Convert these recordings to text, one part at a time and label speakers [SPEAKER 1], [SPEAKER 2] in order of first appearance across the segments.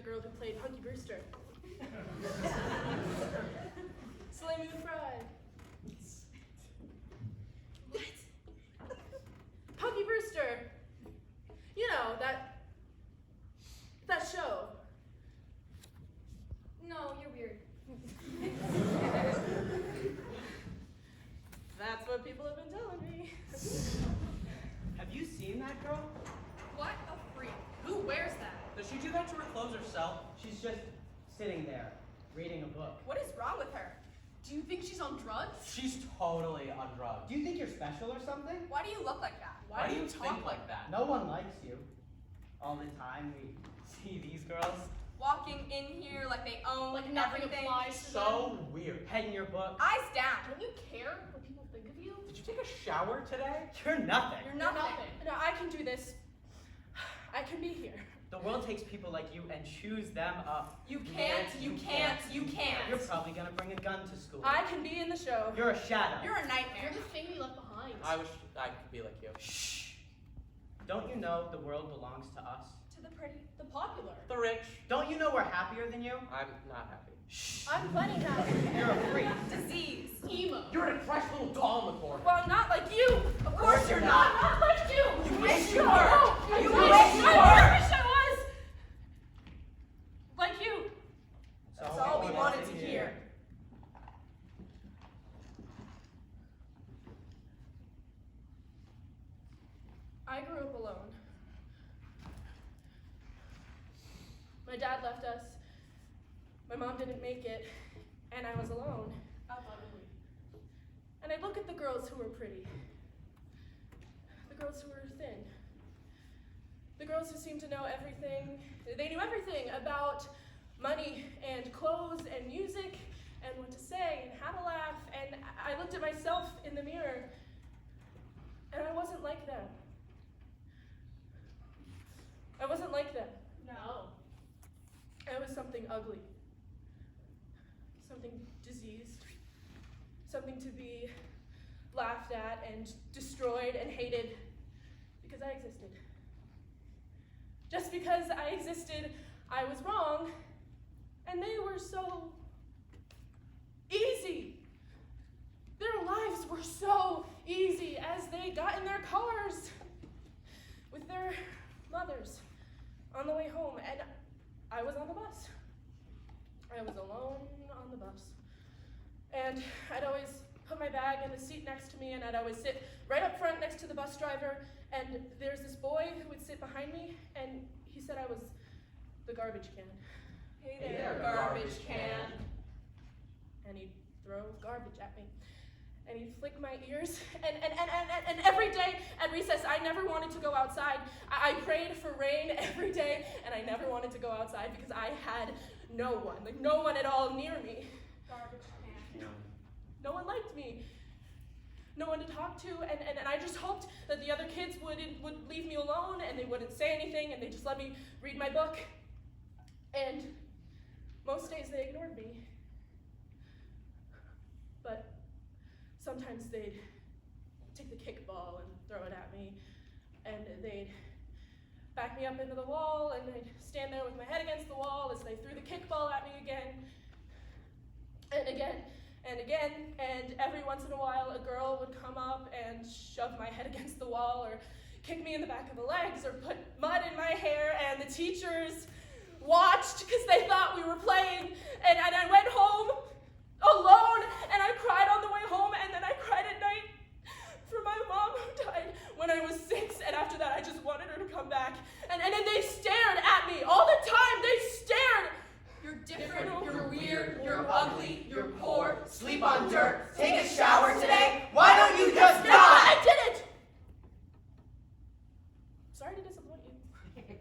[SPEAKER 1] girl who played Punky Brewster. Slay Moon Fried. What? Punky Brewster. You know, that show.
[SPEAKER 2] No, you're weird.
[SPEAKER 1] That's what people have been telling me.
[SPEAKER 3] Have you seen that girl?
[SPEAKER 2] What a freak. Who wears that?
[SPEAKER 3] Does she do that to her clothes herself? She's just sitting there, reading a book.
[SPEAKER 2] What is wrong with her? Do you think she's on drugs?
[SPEAKER 3] She's totally on drugs. Do you think you're special or something?
[SPEAKER 2] Why do you look like that?
[SPEAKER 3] Why do you talk like that? No one likes you. All the time we see these girls.
[SPEAKER 2] Walking in here like they own
[SPEAKER 1] Like nothing
[SPEAKER 2] everything.
[SPEAKER 1] applies to them.
[SPEAKER 3] So weird. Head in your book.
[SPEAKER 2] Eyes down.
[SPEAKER 1] Don't you care what people think of you?
[SPEAKER 3] Did you take a shower today? You're nothing.
[SPEAKER 2] You're nothing.
[SPEAKER 1] No, I can do this. I can be here.
[SPEAKER 3] The world takes people like you and chews them up.
[SPEAKER 2] You can't, you can't, you can't.
[SPEAKER 3] You're probably gonna bring a gun to school.
[SPEAKER 1] I can be in the show.
[SPEAKER 3] You're a shadow.
[SPEAKER 2] You're a nightmare.
[SPEAKER 1] You're the thing we left behind.
[SPEAKER 4] I wish I could be like you.
[SPEAKER 3] Shh. Don't you know the world belongs to us?
[SPEAKER 2] To the pretty.
[SPEAKER 1] The popular.
[SPEAKER 4] The rich.
[SPEAKER 3] Don't you know we're happier than you?
[SPEAKER 4] I'm not happy.
[SPEAKER 3] Shh.
[SPEAKER 1] I'm plenty happy.
[SPEAKER 3] You're a freak.
[SPEAKER 2] Disease.
[SPEAKER 1] Emo.
[SPEAKER 4] You're a depressed little doll in the corner.
[SPEAKER 1] Well, not like you.
[SPEAKER 2] Of course you're not.
[SPEAKER 1] Not like you.
[SPEAKER 3] You wish you
[SPEAKER 1] No,
[SPEAKER 3] were.
[SPEAKER 1] no,
[SPEAKER 3] You
[SPEAKER 1] I
[SPEAKER 3] wish you
[SPEAKER 1] I
[SPEAKER 3] were.
[SPEAKER 1] wish I was. Like you.
[SPEAKER 2] That's all we wanted to hear.
[SPEAKER 1] I grew up alone. My dad left us. My mom didn't make it, and I was alone. And I'd look at the girls who were pretty. The girls who were thin. The girls who seemed to know everything. They knew everything about money and clothes and music and what to say and how to laugh. And I looked at myself in the mirror, and I wasn't like them. I wasn't like them.
[SPEAKER 2] No.
[SPEAKER 1] I was something ugly. Something diseased. Something to be laughed at and destroyed and hated because I existed. Just because I existed, I was wrong, and they were so easy. Their lives were so easy as they got in their cars with their mothers on the way home, and I was on the bus. I was alone on the bus. And I'd always put my bag in the seat next to me, and I'd always sit right up front next to the bus driver, and there's this boy who would sit behind me, and he said I was the garbage can.
[SPEAKER 2] Hey
[SPEAKER 4] Hey
[SPEAKER 2] there,
[SPEAKER 4] there,
[SPEAKER 2] garbage
[SPEAKER 4] garbage
[SPEAKER 2] can.
[SPEAKER 1] And he'd throw garbage at me. And he'd flick my ears. And every day at recess, I never wanted to go outside. I prayed for rain every day, and I never wanted to go outside because I had no one, like no one at all near me.
[SPEAKER 2] Garbage can.
[SPEAKER 1] No one liked me. No one to talk to, and I just hoped that the other kids would leave me alone, and they wouldn't say anything, and they just let me read my book. And most days they ignored me. But sometimes they'd take the kickball and throw it at me, and they'd back me up into the wall, and I'd stand there with my head against the wall as they threw the kickball at me again, and again, and again, and every once in a while a girl would come up and shove my head against the wall, or kick me in the back of the legs, or put mud in my hair, and the teachers watched because they thought we were playing, and I went home alone, and I cried on the way home, and then I cried at night for my mom who died when I was 6, and after that I just wanted her to come back, and then they stared at me all the time. They stared.
[SPEAKER 2] You're different, you're weird, you're ugly, you're poor.
[SPEAKER 3] Sleep on dirt. Take a shower today. Why don't you just
[SPEAKER 1] No,
[SPEAKER 3] die?
[SPEAKER 1] I didn't. Sorry to disappoint you.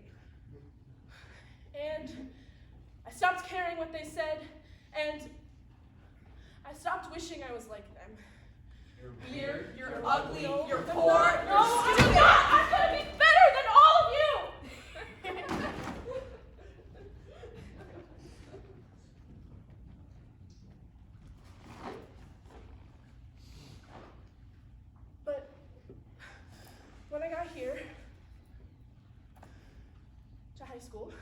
[SPEAKER 1] And I stopped caring what they said, and I stopped wishing I was like them.
[SPEAKER 2] You're weird, you're ugly,
[SPEAKER 1] No,
[SPEAKER 2] you're
[SPEAKER 1] I'm
[SPEAKER 2] poor.
[SPEAKER 1] not. No,
[SPEAKER 2] you're
[SPEAKER 1] I'm not. I'm gonna be better than all of you. But when I got here to high school,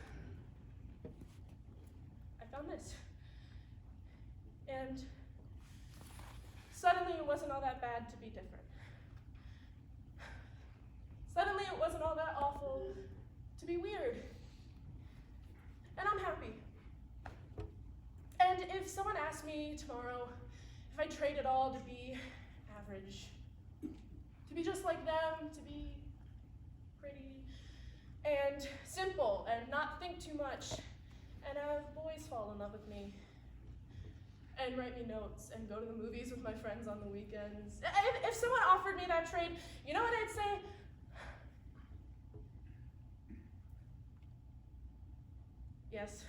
[SPEAKER 1] and suddenly it wasn't all that bad to be different. Suddenly it wasn't all that awful to be weird. And I'm happy. And if someone asked me tomorrow if I'd trade it all to be average, to be just like them, to be pretty and simple and not think too much and have boys fall in love with me and write me notes and go to the movies with my friends on the weekends. If someone offered me that trade, you know what I'd say? Yes.